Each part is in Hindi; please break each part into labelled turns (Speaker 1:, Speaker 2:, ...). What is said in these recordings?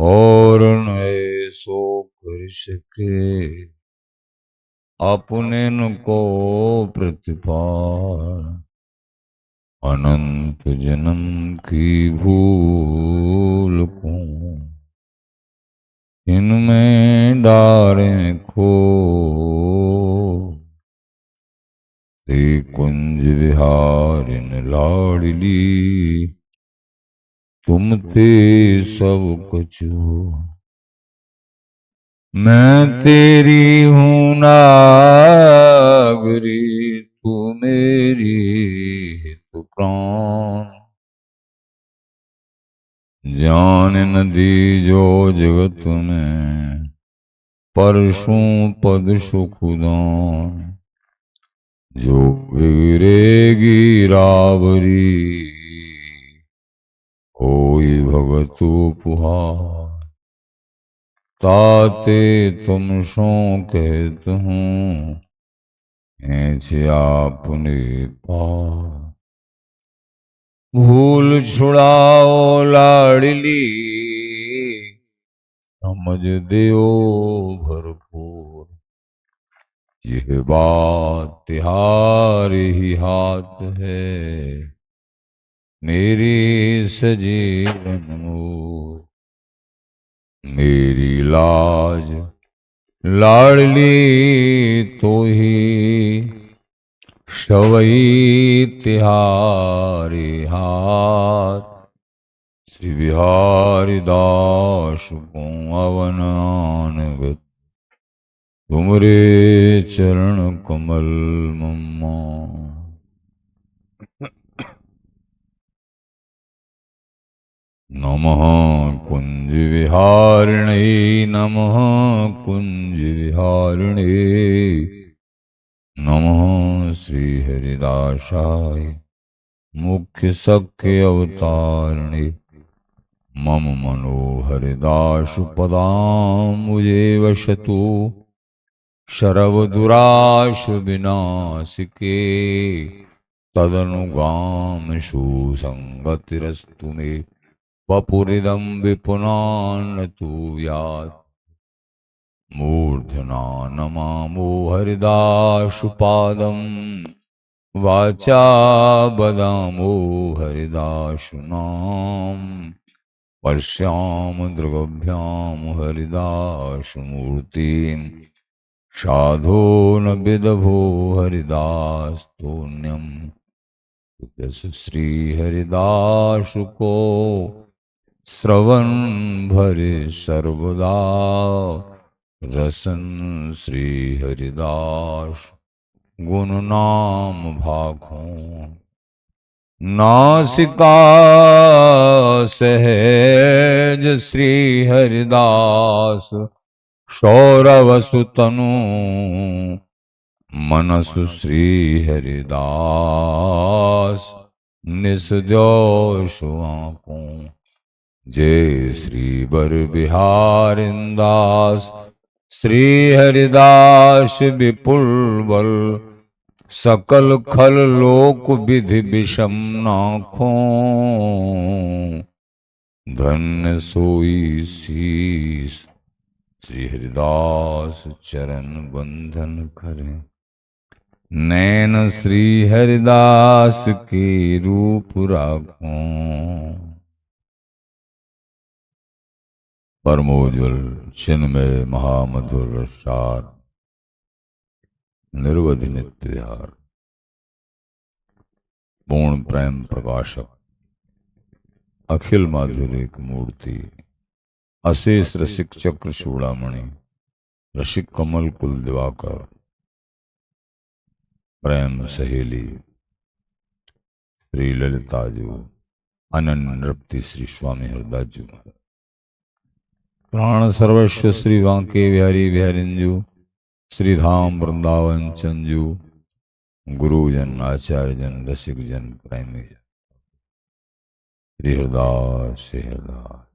Speaker 1: और न ऐसो कर सके अपने न को प्रतिपाल। अनंत जन्म की भूल को इनमें डारें खो। ते कुंज विहारिन लाडली तुम ते सब कुछ हो। मैं तेरी हूँ नागरी तू मेरी हित प्राण। जान न दी जो जगत में परशु पद सुखदान। जो बिगड़ेगी रावरी होई भगत उपहार। ताते तुम सो कहत हूँ ऐसे आपने पार। भूल छुड़ाओ लाडली समझ देओ भरपूर। यह बात तिहारे ही हाथ है मेरी सजीवन मोर। मेरी लाज लाडली तो ही शवई तिहारे हाथ। श्री बिहारी दास को अवनानगत तुमरे चरण कमल मम्मा। नमः कुंज विहारिणे नमः कुंज विहारिणे नमः श्री हरिदासाय मुख्य सख्य अवतारिणे। मम मनोहरिदास पदाम्बुजे वसतु शरवदुराश विनाशिके। तदनुगाम सुसंगतिरस्तु मे वपुरिदं विपुनान्नतु यात्। मूर्धना नमामो हरिदासपादं वाचा वदामो हरिदासनाम। पश्याम दृगभ्यां हरिदासमूर्तिं साधो न विदभो हरिदास्तोन्यं। जस श्री हरिदास को श्रवण भरे सर्वदा रसन। श्री हरिदास गुण नाम भाखों नासिका सहज। श्री हरिदास सौरवसुतनु मनसु श्री हरिदास निसजोषु आंखों। जय श्री बर बिहारिंदास श्री हरिदास विपुल बल। सकल खल लोक विधि विषम नाखों धन्य सोई शीस। श्री हरिदास चरण बंधन करें नैन श्री हरिदास के रूप राखों। परमोज्वल चिन्मय महामधुर सार निर्वधि नित्य विहार पूर्ण प्रेम प्रकाशक अखिल माधुरिक मूर्ति अशेष रसिक चक्र चूड़ामणि रसिक कमल कुल दिवाकर प्रेम सहेली श्री ललिता जी अनन्य नृप्ति श्री स्वामी हरदास जी प्राण सर्वस्व श्री वांके बिहारी बिहारिंजू श्री धाम वृंदावन चंजू गुरुजन आचार्य जन रसिक जन प्रेमी जन श्री हरदास श्री हरदास।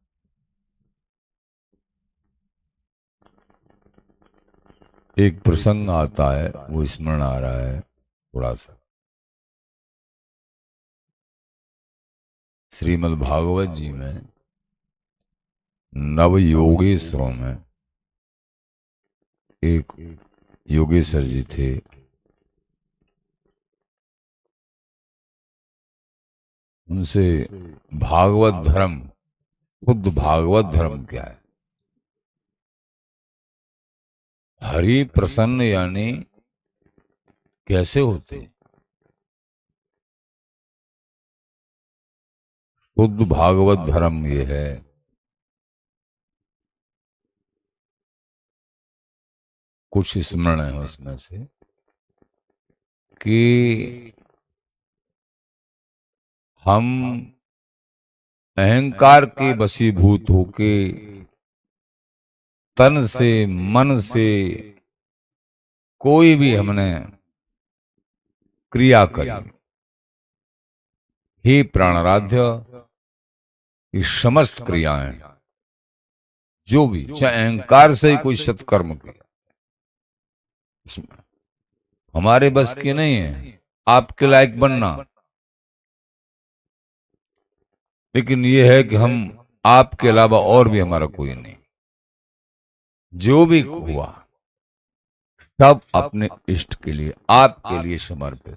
Speaker 1: एक प्रसंग आता है वो स्मरण आ रहा है थोड़ा सा। श्रीमद् भागवत जी में नव योगेश्वरों में एक योगेश्वर जी थे। उनसे भागवत धर्म, शुद्ध भागवत धर्म क्या है, हरि प्रसन्न यानी कैसे होते, शुद्ध भागवत धर्म ये है कुछ स्मरण है उसमें से कि हम अहंकार के वशीभूत होके तन से मन से कोई भी हमने क्रिया करी, हे प्राणाराध्य, ये समस्त क्रियाएं जो भी चाहे अहंकार से ही कोई सत्कर्म किया हमारे बस की नहीं है आपके लायक बनना, लेकिन ये है कि हम आपके अलावा और भी हमारा कोई नहीं, जो भी हुआ सब अपने इष्ट के लिए, आपके लिए समर्पित।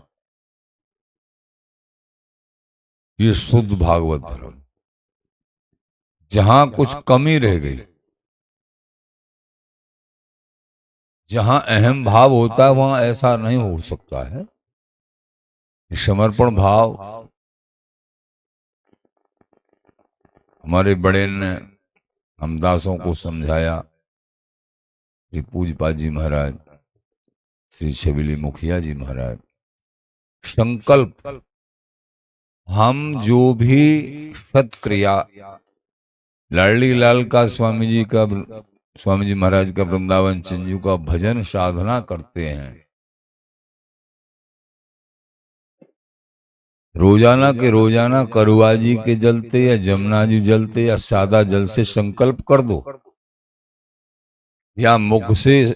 Speaker 1: ये शुद्ध भागवत धर्म। जहां कुछ कमी रह गई, जहां अहम भाव होता है वहां ऐसा नहीं हो सकता है। समर्पण भाव हमारे बड़े ने हम दासों को समझाया, श्री पूज्यपाद जी महाराज, श्री छबीली मुखिया जी महाराज। संकल्प, हम जो भी सत्क्रिया लाडली लाल का, स्वामी जी महाराज का, वृंदावन चंजू का भजन साधना करते हैं, रोजाना के रोजाना करुआ जी के जलते या जमुना जी जलते या सादा जल से संकल्प कर दो, या मुख से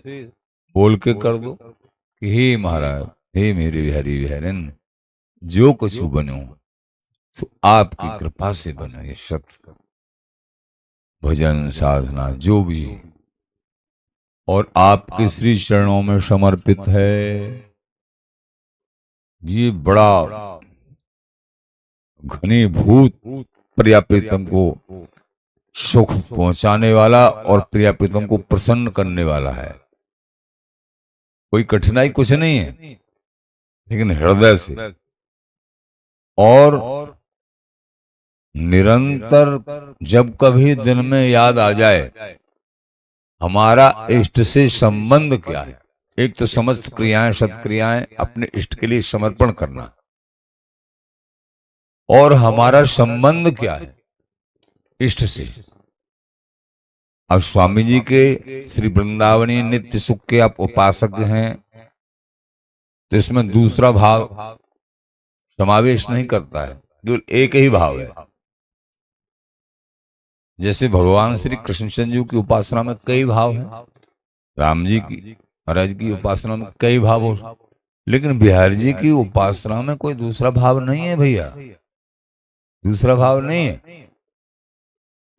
Speaker 1: बोल के कर दो कि हे महाराज, हे मेरे बिहारी बिहारन, जो कुछ बनो सो आपकी कृपा से बनो। ये सत्य भजन साधना जो भी और आपके श्री चरणों में समर्पित है, ये बड़ा घनीभूत प्रियाप्रीतम को सुख पहुंचाने वाला और प्रियाप्रीतम को प्रसन्न करने वाला है। कोई कठिनाई कुछ नहीं है, लेकिन हृदय से और निरंतर जब कभी दिन में याद आ जाए हमारा इष्ट से संबंध क्या है। एक तो समस्त क्रियाएं सत्क्रियाएं अपने इष्ट के लिए समर्पण करना, और हमारा संबंध क्या है इष्ट से। अब स्वामी जी के श्री वृंदावनी नित्य सुख के आप उपासक हैं, तो इसमें दूसरा भाव समावेश नहीं करता है, केवल एक ही भाव है। जैसे भगवान श्री कृष्णचंद्र की उपासना में कई भाव हैं, राम जी की महाराज की उपासना में कई भाव हो, लेकिन बिहार जी की उपासना में कोई दूसरा भाव नहीं है भैया, दूसरा भाव नहीं है,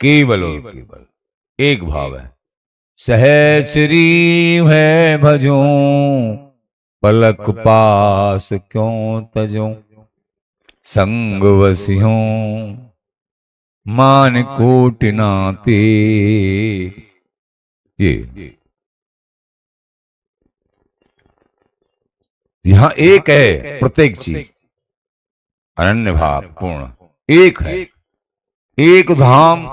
Speaker 1: केवल और केवल एक भाव है। सहचरी है भजो पलक पास क्यों तजो, संग वसियों मान कोटि नाते। ये यहां एक है, प्रत्येक चीज अनन्य भाव पूर्ण एक है, एक धाम,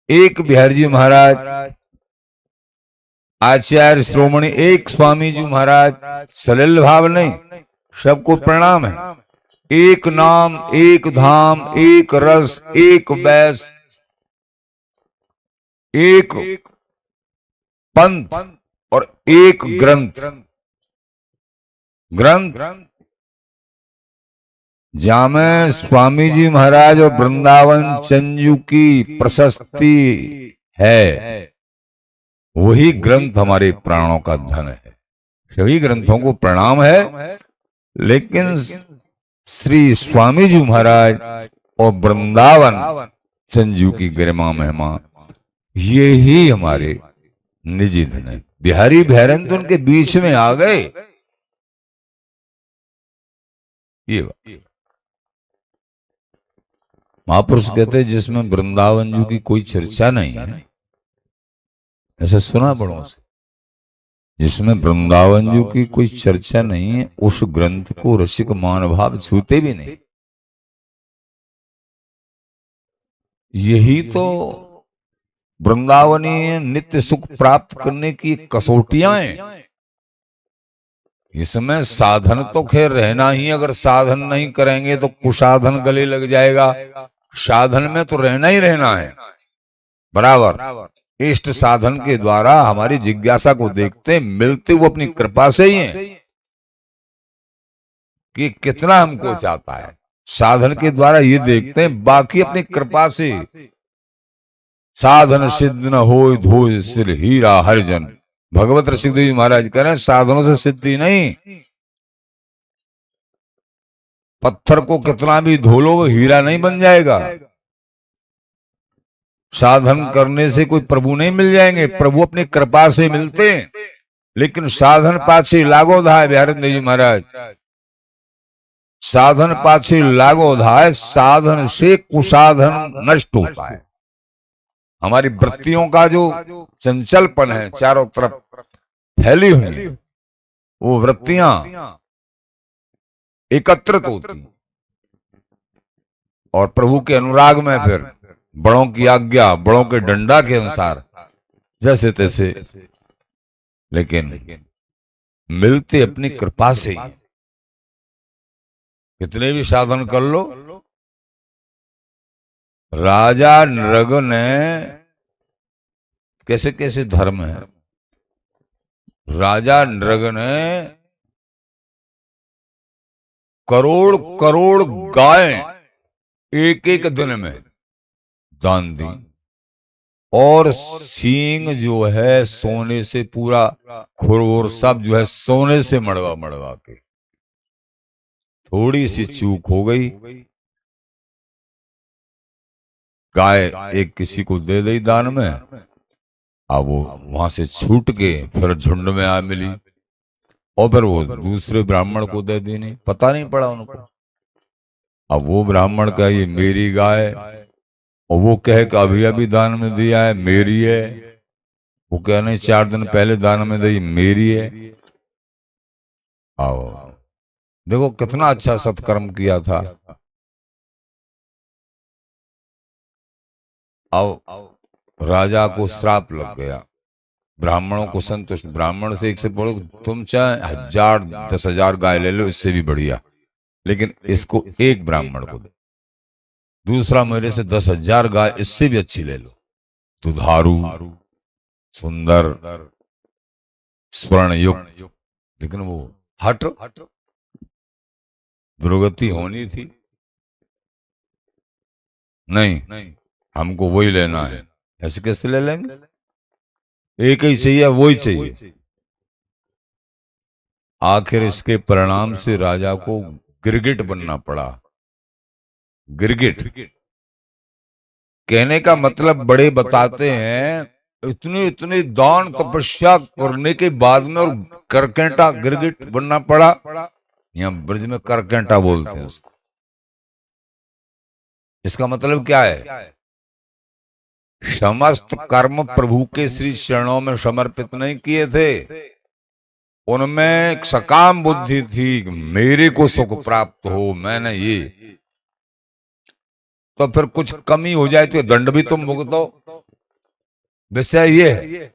Speaker 1: एक बिहारी जी महाराज, आचार्य श्रोमणी, एक स्वामी जी महाराज। सलिल भाव नहीं, सबको प्रणाम है। एक नाम, एक धाम, एक रस, एक बैस, एक पंथ और एक ग्रंथ। ग्रंथ जामे स्वामी जी महाराज और वृंदावन चंजू की प्रशस्ति है, वही ग्रंथ हमारे प्राणों का धन है। सभी ग्रंथों को प्रणाम है, लेकिन श्री स्वामी जी महाराज और वृंदावन संजू की गरिमा महिमा, ये ही हमारे निजी धन है। बिहारी भैरन तो उनके बीच में आ गए। ये महापुरुष कहते हैं जिसमें वृंदावन जी की कोई चर्चा नहीं है, ऐसा सुना बड़ों से, जिसमें वृंदावन जी की कोई चर्चा नहीं है उस ग्रंथ को रसिक मानभाव छूते भी नहीं। यही तो वृंदावनी नित्य सुख प्राप्त करने की कसौटियां हैं। इसमें साधन तो खैर रहना ही, अगर साधन नहीं करेंगे तो कुसाधन गले लग जाएगा। साधन में तो रहना ही रहना है बराबर। इष्ट साधन के द्वारा हमारी जिज्ञासा को देखते मिलते वो अपनी कृपा से ही है कि कितना हमको चाहता है। साधन के द्वारा ये देखते हैं, बाकी अपनी कृपा से। साधन सिद्ध न हो धोय सिर हीरा हरिजन, भगवत ऋषिदेव जी महाराज कह रहे हैं साधनों से सिद्धि नहीं। पत्थर को कितना भी धो लो वो हीरा नहीं बन जाएगा। साधन करने से कोई प्रभु नहीं मिल जाएंगे, प्रभु अपनी कृपा से मिलते हैं। लेकिन साधन पाछे लागो धाय, बिहारी देव जी महाराज, साधन पाछे लागो धाय, साधन से कुसाधन नष्ट होता है। हमारी वृत्तियों का जो चंचलपन है चारों तरफ फैली हुई है, वो वृत्तियां एकत्रित होती और प्रभु के अनुराग में फिर बड़ों की आज्ञा, बड़ों के डंडा के अनुसार जैसे तैसे, लेकिन मिलते अपनी कृपा से ही। कितने भी साधन कर लो। राजा नृग ने कैसे कैसे धर्म है, राजा नृग ने करोड़ करोड़ गाय एक एक दिन में दान दी, और सींग जो है सोने से, पूरा खुर सब जो है सोने से मड़वा मड़वा के। थोड़ी सी चूक हो गई, गाय एक किसी को दे दी दान में, अब वो वहां से छूट के फिर झुंड में आ मिली, और फिर वो दूसरे ब्राह्मण को दे दी, नहीं पता नहीं पड़ा उनको। अब वो ब्राह्मण का ये मेरी गाय, और वो कहे कि अभी अभी दान में दिया है मेरी है, वो कह नहीं 4 दिन पहले दान में दी मेरी है। आओ देखो कितना अच्छा सत्कर्म किया था। अब राजा को श्राप लग गया, ब्राह्मणों को संतुष्ट, ब्राह्मण से एक से बोलो तुम चाहे 1000 10,000 गाय ले लो, इससे भी बढ़िया, लेकिन इसको एक ब्राह्मण को दे। दूसरा मेरे से 10,000 गाय इससे भी अच्छी ले लो, दुधारू सुंदर स्वर्ण युक्त, लेकिन वो हट दुर्गति होनी थी, नहीं हमको वही लेना है। ऐसे कैसे ले लेंगे, एक ही चाहिए, वही चाहिए। आखिर इसके परिणाम से राजा को गिरगिट बनना पड़ा। गिरगिट कहने का मतलब बड़े बताते हैं इतनी इतनी दान तपस्या करने के बाद में और करकेंटा गिरगिट बनना पड़ा। यहाँ ब्रज में करकेंटा बोलते हैं उसको। इसका मतलब क्या है, समस्त कर्म प्रभु के श्री चरणों में समर्पित नहीं किए थे, उनमें एक सकाम बुद्धि थी, मेरे को सुख प्राप्त हो, मैंने ये, तो फिर कुछ कमी हो जाए तो दंड भी तुम भुगतो। विषय ये है,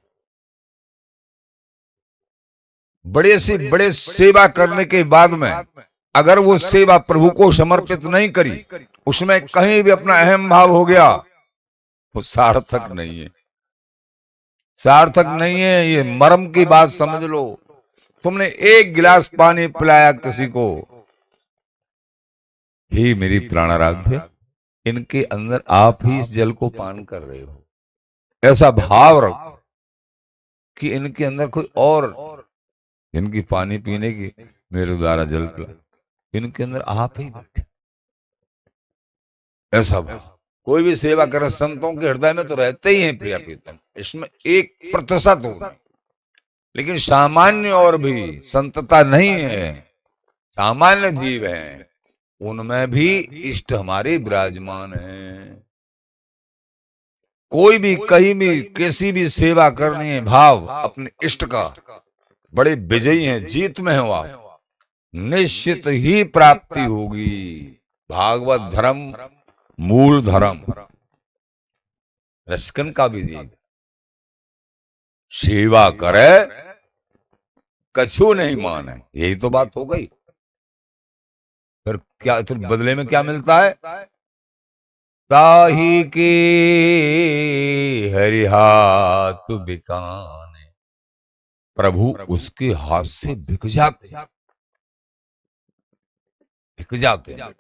Speaker 1: बड़े से बड़े सेवा करने के बाद में अगर वो सेवा प्रभु को समर्पित नहीं करी, उसमें कहीं भी अपना अहम भाव हो गया, वो सार्थक नहीं है, सार्थक नहीं है। ये मर्म की बात समझ लो। तुमने एक गिलास पानी पिलाया किसी को, ही मेरी प्राणाराध्य, इनके अंदर आप ही इस जल को पान कर रहे हो, ऐसा भाव रखो कि इनके अंदर कोई और, इनकी पानी पीने की, मेरे द्वारा जल पिला, इनके अंदर आप ही बैठे। ऐसा भाव कोई भी सेवा करे संतों के हृदय में तो रहते ही हैं प्रिय प्रीतम, इसमें 1% हो, लेकिन सामान्य और भी संतता नहीं है, सामान्य जीव हैं, उनमें भी इष्ट हमारे विराजमान हैं। कोई भी कहीं भी कैसी भी सेवा करनी है, भाव अपने इष्ट का, बड़े विजयी हैं, जीत में हो आप, निश्चित ही प्राप्ति होगी। भागवत धर्म मूल धर्म, रसकन का भी यही, सेवा करे कछु नहीं माने, यही तो बात हो गई। फिर क्या, फिर बदले में क्या मिलता है? ताही के हरिहात बिकाने, प्रभु उसके हाथ से बिक जाते, बिक जाते हैं।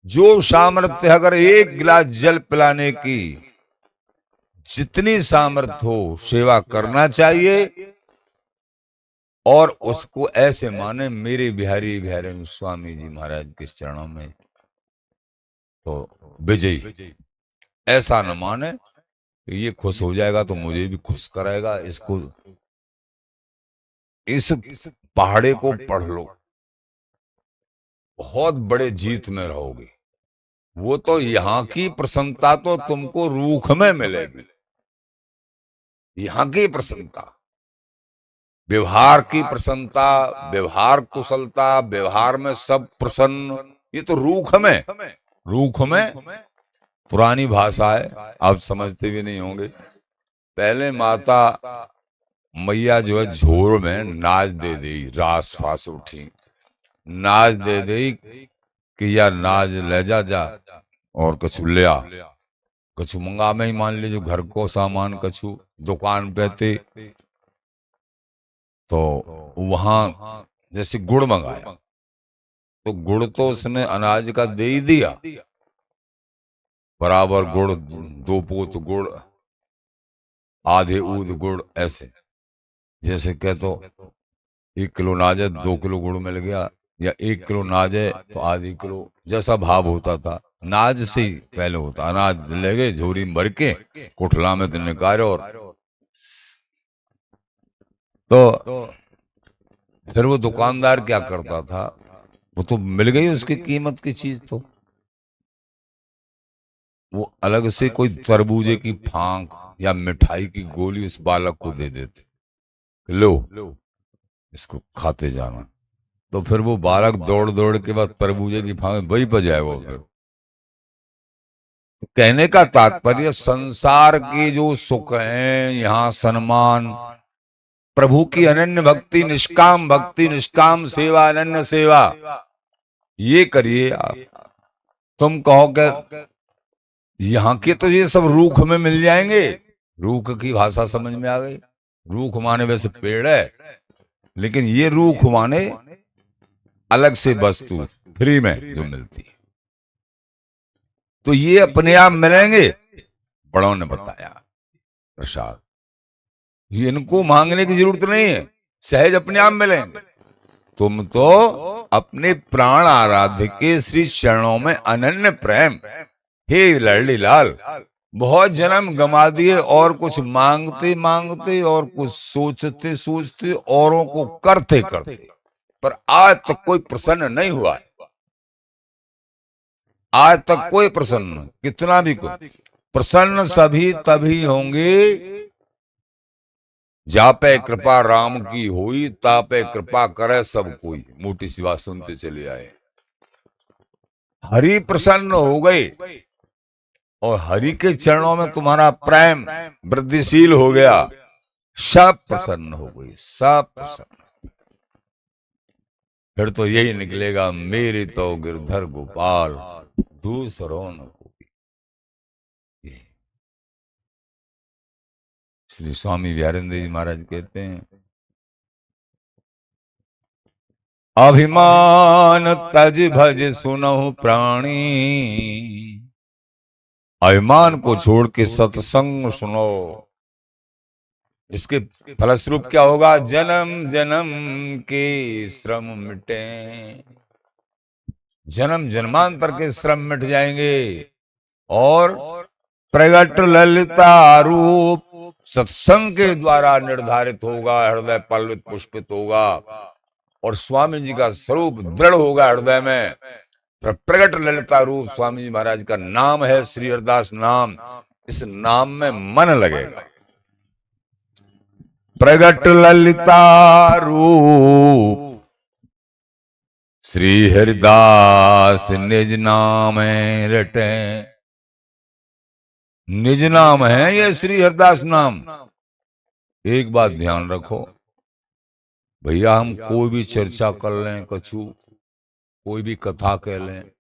Speaker 1: जो सामर्थ्य, अगर एक गिलास जल पिलाने की जितनी सामर्थ्य हो, सेवा करना चाहिए, और उसको ऐसे माने मेरे बिहारी बिहारी स्वामी जी महाराज के चरणों में तो विजयी, ऐसा न माने ये खुश हो जाएगा तो मुझे भी खुश कराएगा। इसको, इस पहाड़े को पढ़ लो, बहुत बड़े जीत में रहोगे। वो तो यहाँ की प्रसन्नता तो तुमको रूख में मिलेगी, यहाँ की प्रसन्नता, व्यवहार की प्रसन्नता, व्यवहार कुशलता, व्यवहार में सब प्रसन्न, ये तो रूख में, रूख में पुरानी भाषा है, आप समझते भी नहीं होंगे। पहले माता मैया जो है झोर में नाच दे दी, रास फास उठी, नाच दे दी कि या नाच ले जा और कछु ले आ, कछु मंगा में ही, मान लीजिए घर को सामान कछु दुकान पे थे तो वहां जैसे गुड़ मंगाया तो गुड़ तो उसने अनाज का दे ही दिया, बराबर गुड़, 2 पोत गुड़, आधे ऊद गुड़, ऐसे जैसे कह तो 1 किलो नाज है 2 किलो गुड़ मिल गया, या 1 किलो नाज है तो आधी किलो, जैसा भाव होता था। नाज से ही पहले होता, अनाज ले गए झोरी में भर के कोठला में तो निकाले, और तो फिर वो दुकानदार क्या करता था, वो तो मिल गई उसकी कीमत की चीज, तो वो अलग से कोई तरबूजे की फांक या मिठाई की गोली उस बालक को दे देते, लो इसको खाते जाना। तो फिर वो बालक दौड़ दौड़ के बाद तरबूजे की फांक वही पर जाएगा। फिर कहने का तात्पर्य, संसार के जो सुख हैं, यहाँ सम्मान, प्रभु की अनन्य भक्ति, निष्काम भक्ति, निष्काम सेवा, अनन्य सेवा, ये करिए आप। तुम कहो कि यहाँ के तो ये सब रूख में मिल जाएंगे, रूख की भाषा समझ में आ गई। रूख माने वैसे पेड़ है, लेकिन ये रूख माने अलग से वस्तु फ्री में जो मिलती है, तो ये अपने आप मिलेंगे, बड़ों ने बताया प्रसाद, इनको मांगने की जरूरत नहीं है, सहज अपने आप मिलेंगे। तुम तो अपने प्राण आराध्य के श्री चरणों में अनन्य प्रेम, हे लड़ली लाल, बहुत जन्म गमा दिए, और कुछ मांगते मांगते और कुछ सोचते सोचते औरों को करते करते, पर आज तक कोई प्रसन्न नहीं हुआ है। आज तक कोई प्रसन्न, कितना भी कोई प्रसन्न सभी तभी होंगे जापे कृपा राम की हुई, तापे कृपा करे सब कोई। मोटी सी बात सुनते चले आए, हरि प्रसन्न हो गए और हरि के चरणों में तुम्हारा प्रेम वृद्धिशील हो गया, सब प्रसन्न हो गई, सब प्रसन्न। फिर तो यही निकलेगा, मेरे तो गिरधर गोपाल दूसरों न कोई। श्री स्वामी व्यारेंद्र जी महाराज कहते हैं, अभिमान तज भज सुनहु प्राणी, अभिमान को छोड़ के सत्संग सुनो। इसके फलस्वरूप क्या होगा? जन्म जन्म के श्रम मिटे, जन्म जन्मांतर के श्रम मिट जाएंगे और प्रगट ललिता रूप सत्संग के द्वारा निर्धारित होगा, हृदय पल्लवित पुष्पित होगा और स्वामी जी का स्वरूप दृढ़ होगा हृदय में। प्रगट ललिता रूप स्वामी जी महाराज का नाम है, श्री हरिदास नाम। इस नाम में मन लगेगा। प्रगट ललिता रूप श्री हरिदास निज नाम रटे। निज नाम है ये श्री हरिदास नाम। एक बात ध्यान रखो भैया, हम कोई भी चर्चा कर लें, कछु कोई भी कथा कह लें,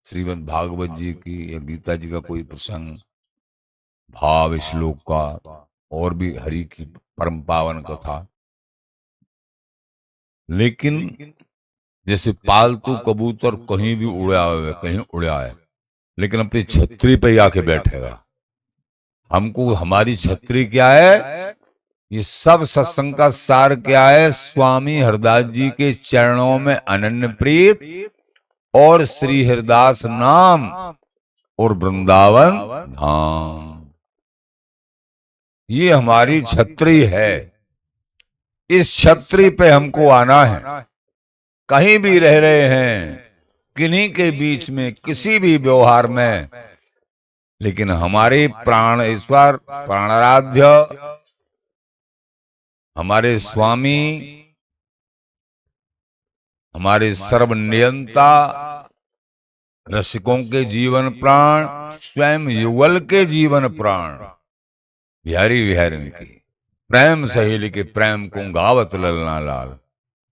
Speaker 1: श्रीमद् भागवत जी की या गीता जी का कोई प्रसंग, भाव श्लोक का, और भी हरि की परम पावन कथा, लेकिन जैसे पालतू कबूतर कहीं भी उड़ा है, कहीं उड़ा है, लेकिन अपनी छतरी पे आके बैठेगा। हमको हमारी छतरी क्या है? ये सब सत्संग का सार क्या है? स्वामी हरदास जी के चरणों में अनन्य प्रीत और श्री हरिदास नाम और वृंदावन धाम। ये हमारी छतरी है। इस छतरी पे हमको आना है। कहीं भी रह रहे हैं, किन्हीं के बीच में, किसी भी व्यवहार में, लेकिन हमारे प्राण ईश्वर, प्राणाराध्य, हमारे स्वामी, हमारे सर्वनियंता, रसिकों के जीवन प्राण, स्वयं युगल के जीवन प्राण, बिहारी बिहारी की प्रेम सहेली के प्रेम को गावत ललना लाल,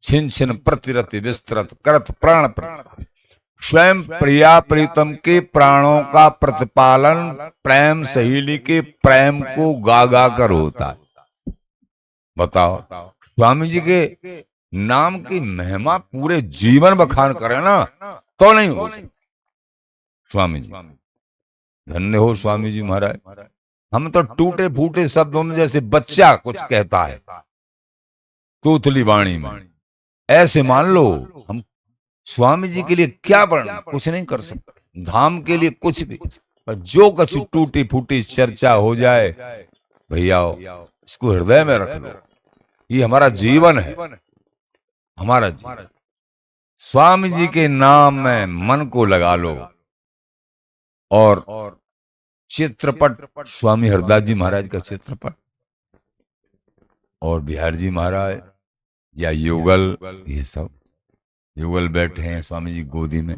Speaker 1: छिन छिन प्रतिरति विस्तृत करत प्राण प्राण, स्वयं प्रिया प्रीतम के प्राणों का प्रतिपालन प्रेम सहेली के प्रेम को गा गा कर होता है। बताओ, स्वामी जी के नाम की महिमा पूरे जीवन बखान करे ना तो नहीं हो सकती। स्वामी जी धन्य हो स्वामी जी महाराज। हम तो टूटे फूटे शब्दों में जैसे बच्चा कुछ कहता है तूतली वाणी में, ऐसे मान लो हम स्वामी जी के लिए क्या वर्णन, कुछ नहीं कर सकते, धाम के लिए कुछ भी, पर जो कुछ टूटी फूटी चर्चा हो जाए भैया इसको हृदय में रख लो। ये हमारा जीवन है, हमारा जीवन। स्वामी जी के नाम में मन को लगा लो और चित्रपट स्वामी हरदास जी महाराज का चित्रपट और बिहार जी महाराज या युगल, ये सब युगल बैठे हैं स्वामी जी गोदी में,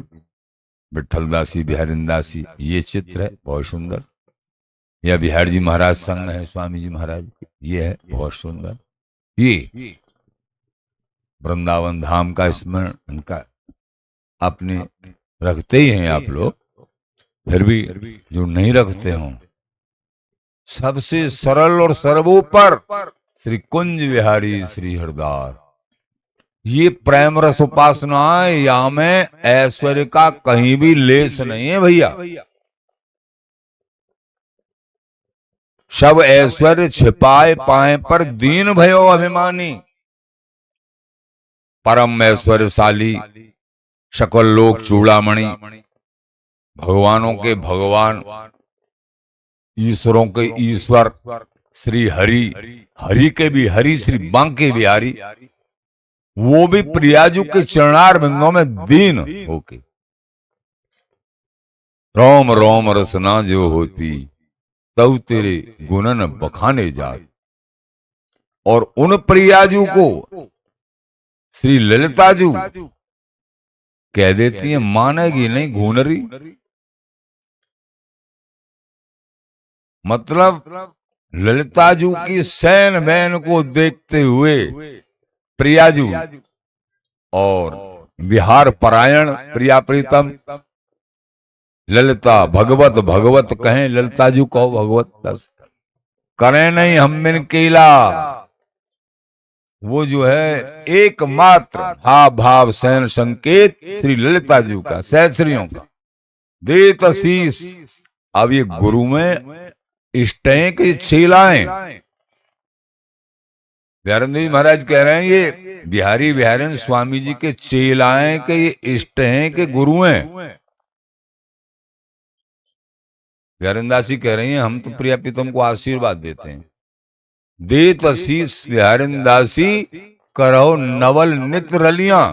Speaker 1: विठलदासी बिहारिंदासी, ये चित्र है बहुत सुंदर। या बिहार जी महाराज संग है स्वामी जी महाराज, ये है बहुत सुंदर। ये वृंदावन धाम का स्मरण उनका अपने रखते ही हैं आप लोग, फिर भी जो नहीं रखते हों, सबसे सरल और सर्वोपर श्री कुंज बिहारी श्री हरदास, ये प्रेम रस उपासना या में ऐश्वर्य का कहीं भी लेस नहीं है भैया। सब ऐश्वर्य छिपाए पाए पर दीन भयो अभिमानी, परम ऐश्वर्यशाली सकल लोक चूड़ामणि, भगवानों के भगवान, ईश्वरों के ईश्वर श्री हरि, हरि के भी हरि श्री बांके बिहारी, वो भी प्रियाजू के चरणार बिंदों में दीन होके। रोम रोम रसना जो होती तब तेरे गुणन बखाने जात, और उन प्रियाजू को श्री ललिताजू कह देती है, मानेगी नहीं घूनरी। मतलब ललिताजू की सैन बैन को देखते हुए प्रियाजू और बिहार परायण प्रिया प्रीतम ललिता भगवत भगवत कहें, ललिताजू कहो भगवत करें नहीं हम बिन केला। वो जो है एकमात्र भाव भाव सैन संकेत श्री ललिताजू का, सहस्रियों का देत शीस। अब ये गुरु में इष्टें की छीलाएं, बिहारी जी महाराज कह रहे हैं ये बिहारी बिहारी स्वामी जी के चेलाएं के ये इष्ट हैं कि गुरु हैं। बिहारिंदासी कह रही हैं हम तो प्रिया प्रीतम को आशीर्वाद देते हैं। देत असीस बिहारिंदासी करो नवल नित रलियां।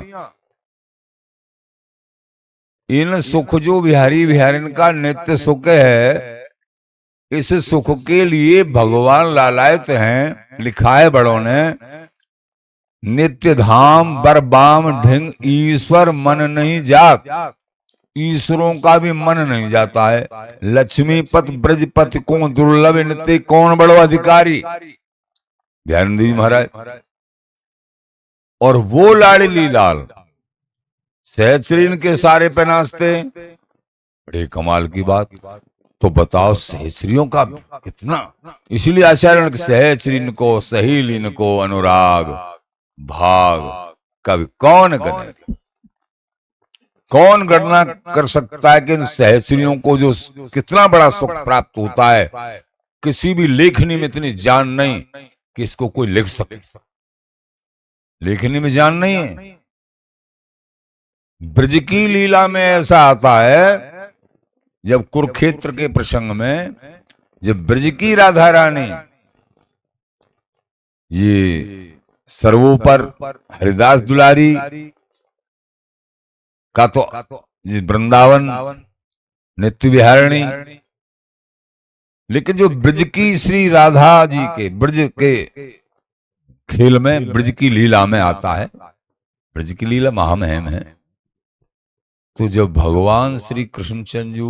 Speaker 1: इन सुख जो बिहारी बिहारिन का नित्य सुख है, इस सुख के लिए भगवान लालायत हैं। लिखा है बड़ों ने, नित्य धाम बरबाम ढिंग ईश्वर मन नहीं जात। ईश्वरों का भी मन नहीं जाता है। लक्ष्मीपत ब्रजपति को दुर्लभ नित्य कौन बड़ो अधिकारी। ध्यान दीजिए महाराज। और वो लाडली लाल सहचरीन के सारे पे नाचते। बड़े कमाल की बात। तो बताओ सहचरियों का कितना। इसीलिए आचार्य सहचरीन को सहेलीन को अनुराग भाग कभी कौन गणे। कौन गणना कर सकता है कि इन सहचरियों को जो कितना बड़ा सुख प्राप्त होता है। किसी भी लेखनी में इतनी जान नहीं कि इसको कोई लिख सके। लेखनी में जान नहीं है। ब्रज की लीला में ऐसा आता है, जब कुरुक्षेत्र के प्रसंग में जब ब्रज की राधा रानी ये सर्वोपर हरिदास दुलारी का तो वृंदावन नित्य विहारिणी, लेकिन जो ब्रज की श्री राधा जी के ब्रज के खेल में ब्रज की लीला में आता है। ब्रज की लीला महामहिम है। तो जब भगवान श्री कृष्णचंद्र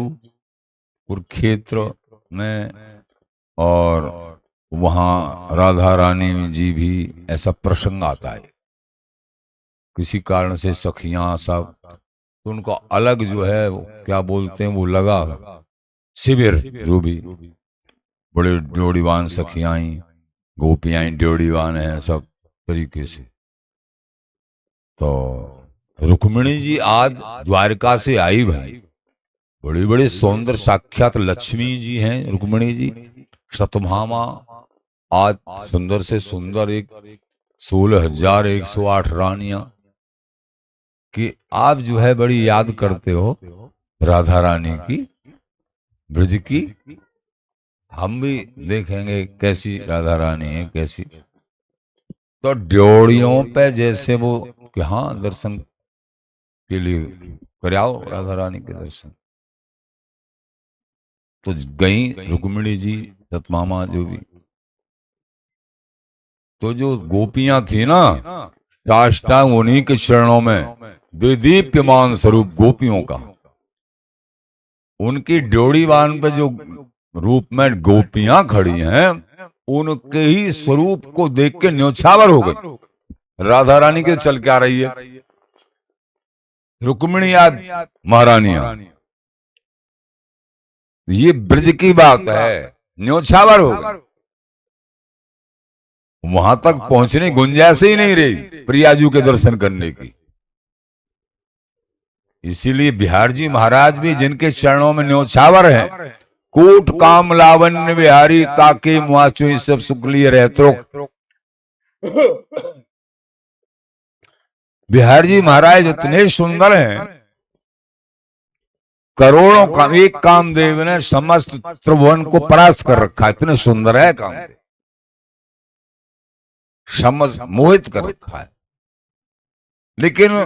Speaker 1: कुरुक्षेत्र में और वहां राधा रानी जी भी ऐसा प्रसंग आता है, किसी कारण से सखियां सब, तो उनको अलग जो है वो क्या बोलते हैं वो लगा शिविर। जो भी बड़े ड्योड़ीवान सखियां गोपियां ड्योड़ीवान है सब तरीके से। तो रुक्मिणी जी आज द्वारका से आई भाई, बड़ी बड़ी सौंदर्य साक्षात लक्ष्मी जी हैं रुक्मिणी जी। शतभामा आज सुंदर से सुंदर एक 16,108 रानियां कि आप जो है बड़ी याद करते हो राधा रानी की ब्रज की। हम भी देखेंगे कैसी राधा रानी है कैसी। तो ड्योड़ियों पे जैसे वो कि हाँ दर्शन के लिए कराओ राधा रानी के दर्शन। तो गई रुक्मिणी जी सतमामा जो भी। तो जो गोपियां थी ना साष्टांग उन्हीं के चरणों में दीप्यमान स्वरूप गोपियों का, उनकी ड्योड़ीवान पे जो रूप में गोपियां खड़ी हैं उनके ही स्वरूप को देख के न्योछावर हो गई। राधा रानी के चल के आ रही है रुक्मिणी याद महारानियां। ये ब्रज की बात है, न्योछावर हो गई। वहां तक पहुंचने गुंजाइश ही नहीं रही प्रियाजू के दर्शन करने की। इसीलिए बिहार जी महाराज भी जिनके चरणों में न्योछावर हैं, कोट काम लावण्य बिहारी ताके मुआचो सब सुखलिय रहतो। बिहार जी महाराज इतने सुंदर हैं, करोड़ों का एक कामदेव ने समस्त त्रिभुवन को परास्त कर रखा। इतने सुंदर है कामदेव, समझ मोहित कर रखा है। लेकिन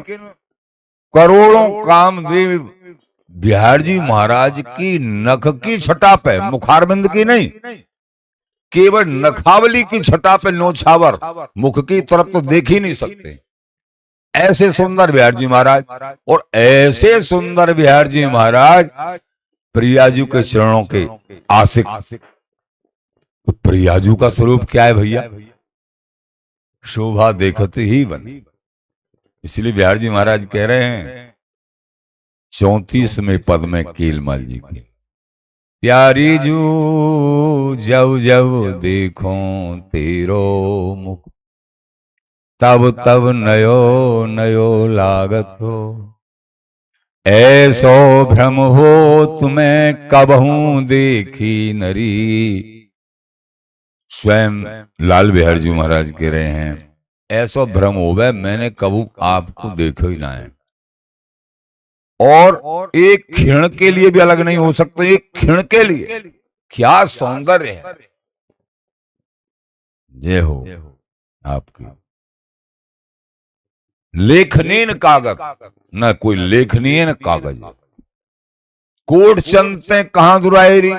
Speaker 1: करोड़ों कामदेव बिहार जी महाराज की नख की छटा पे, मुखारबिंद की नहीं, केवल नखावली की छटा पे न्योछावर, मुख की तरफ तो देख ही नहीं सकते। ऐसे सुंदर बिहार जी महाराज, और ऐसे सुंदर बिहार जी महाराज प्रियाजू के चरणों के आशिक। तो प्रियाजू का स्वरूप क्या है भैया? शोभा देखते ही बन। इसलिए बिहार जी महाराज कह रहे हैं 34वें पद में केलमल जी के, प्यारी जू जब जब देखो तेरो मुख, तब तब नयो नयो लागत हो। ऐसो भ्रम हो तुम्हें कबहू देखी नरी, स्वयं लाल बिहारी जी महाराज कह रहे हैं, ऐसा भ्रम हो गया मैंने कबू आपको देखो ही ना है, और एक क्षण के लिए भी अलग नहीं हो सकते। एक क्षण के लिए क्या सौंदर्य है। ये हो आपकी लेखनीन कागज, न कोई लेखनीय न कागज। कोट चंदते कहां दुरायरी,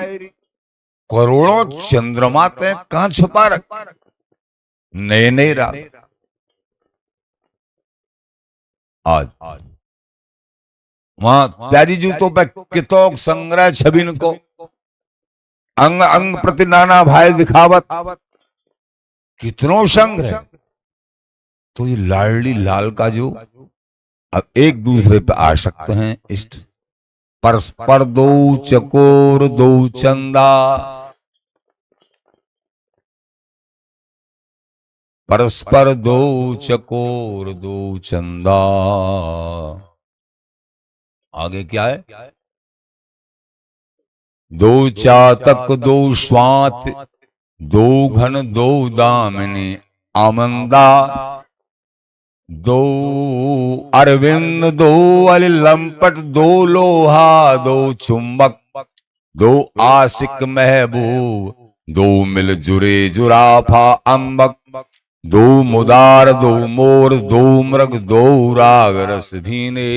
Speaker 1: करोड़ों चंद्रमा ते कहां छुपा रख, नए नए राग। आज वहां प्यारी जूतों पे कितोक संग्रह छबिन को, अंग अंग प्रति नाना भाई दिखावत, कितनों संग्रह। तो ये लाडली लाल का जो अब एक दूसरे पे आसक्त हैं इष्ट, परस्पर दो चकोर दो चंदा, परस्पर दो चकोर दो चंदा। आगे क्या है, दो चातक दो स्वात, दो घन दो दामिनी आमंदा, दो अरविंद दो लंपट, दो लोहा दो चुंबक, दो आशिक महबूब, दो मिल जुरे जुराफा अंबक, दो मुदार दो मोर, दो मृग दो राग रस भीने,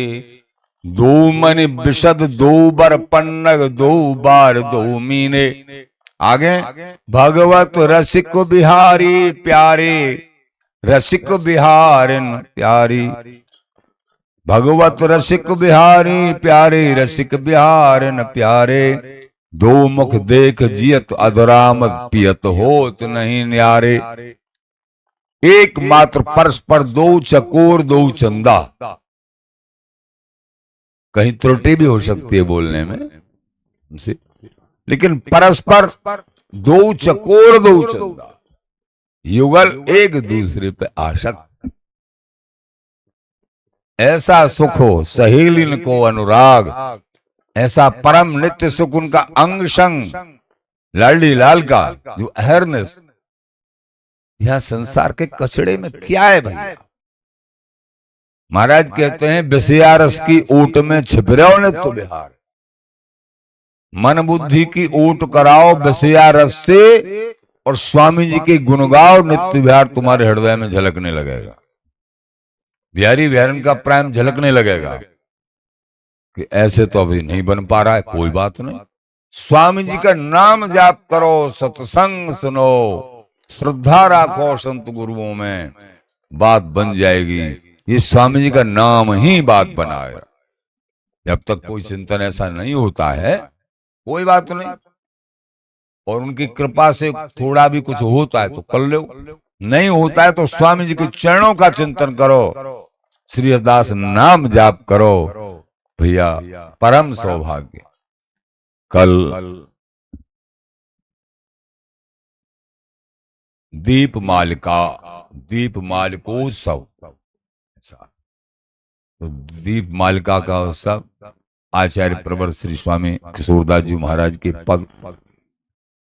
Speaker 1: दो मन विशद दो बर पन्नग, दो बार दो मीने। आगे, भगवत रसिक बिहारी प्यारे, रसिक बिहारिन प्यारी, भगवत रसिक बिहारी प्यारे, रसिक बिहारिन प्यारे, दो मुख देख जियत अधरामद, पियत होत नहीं न्यारे, एकमात्र परस्पर दो चकोर दो चंदा। कहीं त्रुटि भी हो सकती है बोलने में हमसे, लेकिन परस्पर दो चकोर दो चंदा, युगल एक दूसरे पे आसक्त। ऐसा सुख हो सहेलिन को अनुराग, ऐसा परम नित्य सुख उनका अंग संग लाडली लाल का जो अहरनेस। यह संसार के कचड़े में क्या है भैया। महाराज कहते हैं विषया रस की ओट में छिप रहो ने तो बिहार, मन बुद्धि की ओट कराओ विषया रस से, और स्वामी जी के गुण गाओ, नित्य विहार तुम्हारे हृदय में झलकने लगेगा। बिहारी बिहारन का प्रेम झलकने लगेगा कि ऐसे तो अभी नहीं बन पा रहा है, कोई बात नहीं। स्वामी जी का नाम जाप करो, सत्संग सुनो, श्रद्धा राखो संत गुरुओं में, बात बन जाएगी। ये स्वामी जी का नाम ही बात बनाएगा। जब तक कोई चिंतन ऐसा नहीं होता है कोई बात नहीं, और उनकी कृपा से थोड़ा भी कुछ होता है तो कर लो, नहीं होता है तो स्वामी जी के चरणों का चिंतन करो, श्री हरिदास नाम जाप करो भैया, परम सौभाग्य। कल दीप मालिकोत्सव, तो दीप मालिका का उत्सव आचार्य प्रवर श्री स्वामी किशोरदास जी महाराज के पद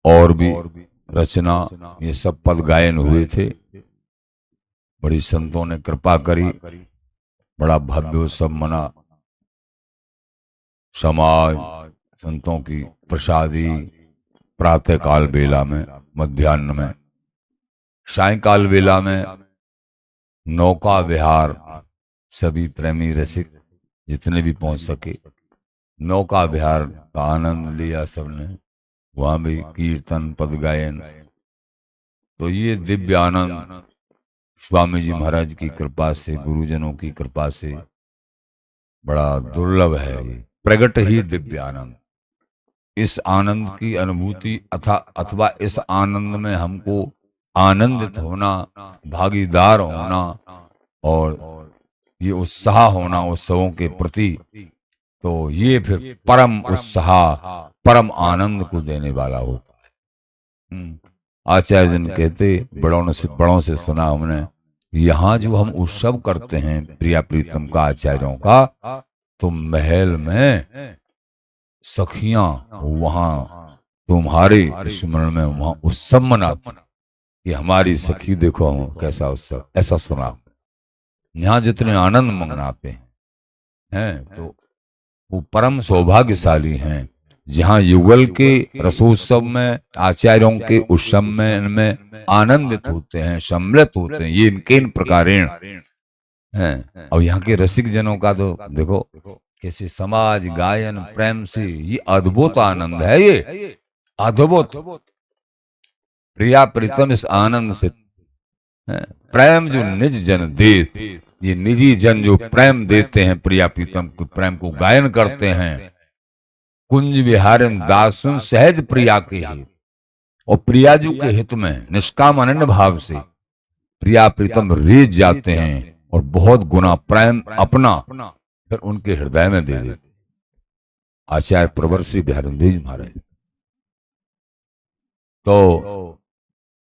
Speaker 1: और भी रचना, ये सब पद गायन हुए थे। बड़ी संतों ने कृपा करी, बड़ा भव्य उत्सव मना। समाज संतों की प्रसादी प्रातः काल बेला में, मध्याह्न में, सायकाल बेला में नौका विहार, सभी प्रेमी रसिक जितने भी पहुंच सके नौका विहार का आनंद लिया सबने। वहां भी कीर्तन पद गायन, तो ये दिव्य आनंद स्वामी जी महाराज की कृपा से, गुरुजनों की कृपा से बड़ा दुर्लभ है। ये प्रगट ही दिव्य आनंद, इस आनंद की अनुभूति अथवा इस आनंद में हमको आनंदित होना, भागीदार होना, और ये उत्साह होना उत्सवों के प्रति, तो ये फिर परम उत्साह, परम आनंद को देने वाला होता है। आचार्य जन कहते, बड़ों से सुना हमने, यहाँ जो हम उत्सव करते हैं प्रिया प्रीतम का, आचार्यों का, तो महल में सखियां वहां तुम्हारे स्मरण में वहां उत्सव मनाती, कि हमारी सखी देखो कैसा उत्सव, ऐसा सुना। यहाँ जितने आनंद मनाते हैं तो वो परम सौभाग्यशाली हैं, जहाँ युगल के रसोत्सव में, आचार्यों के उत्सव में, इनमें आनंदित होते हैं, सम्मिलित होते हैं। ये इनके इन प्रकारेण हैं। और यहाँ के रसिक जनों का तो देखो कैसे समाज गायन प्रेम से, ये अद्भुत आनंद है, ये अद्भुत प्रिया प्रीतम इस आनंद से प्रेम जो निज जन देत, ये निजी जन जो प्रेम देते हैं प्रिया प्रीतम को, प्रेम को गायन करते हैं। कुंज विहारन दासुन सहज प्रिया के हित, और प्रिया जी के हित में निष्काम अनन्य भाव से प्रिया प्रीतम रीझ जाते हैं और बहुत गुना प्रेम अपना फिर उनके हृदय में दे देते। आचार्य प्रवर श्री बिहारी महाराज। तो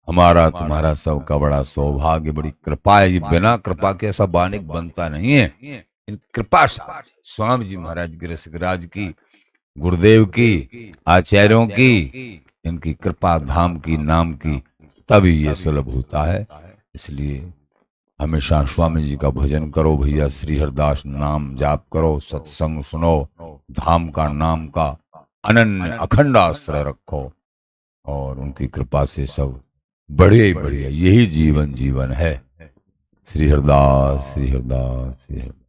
Speaker 1: हमारा तुम्हारा सबका बड़ा सौभाग्य, बड़ी कृपा है। ये बिना कृपा के ऐसा बानिक बनता नहीं है। इन कृपा स्वामी जी महाराज की, रसिकराज की, गुरुदेव की, आचार्यों की, इनकी कृपा धाम की, नाम की, तभी ये सुलभ होता है। इसलिए हमेशा स्वामी जी का भजन करो भैया, श्री हरिदास नाम जाप करो, सत्संग सुनो, धाम का नाम का अनन्य अखंड आश्रय रखो, और उनकी कृपा से सब बढ़िया, यही जीवन है। श्री हरिदास, श्री हरिदास, श्री हरिदास।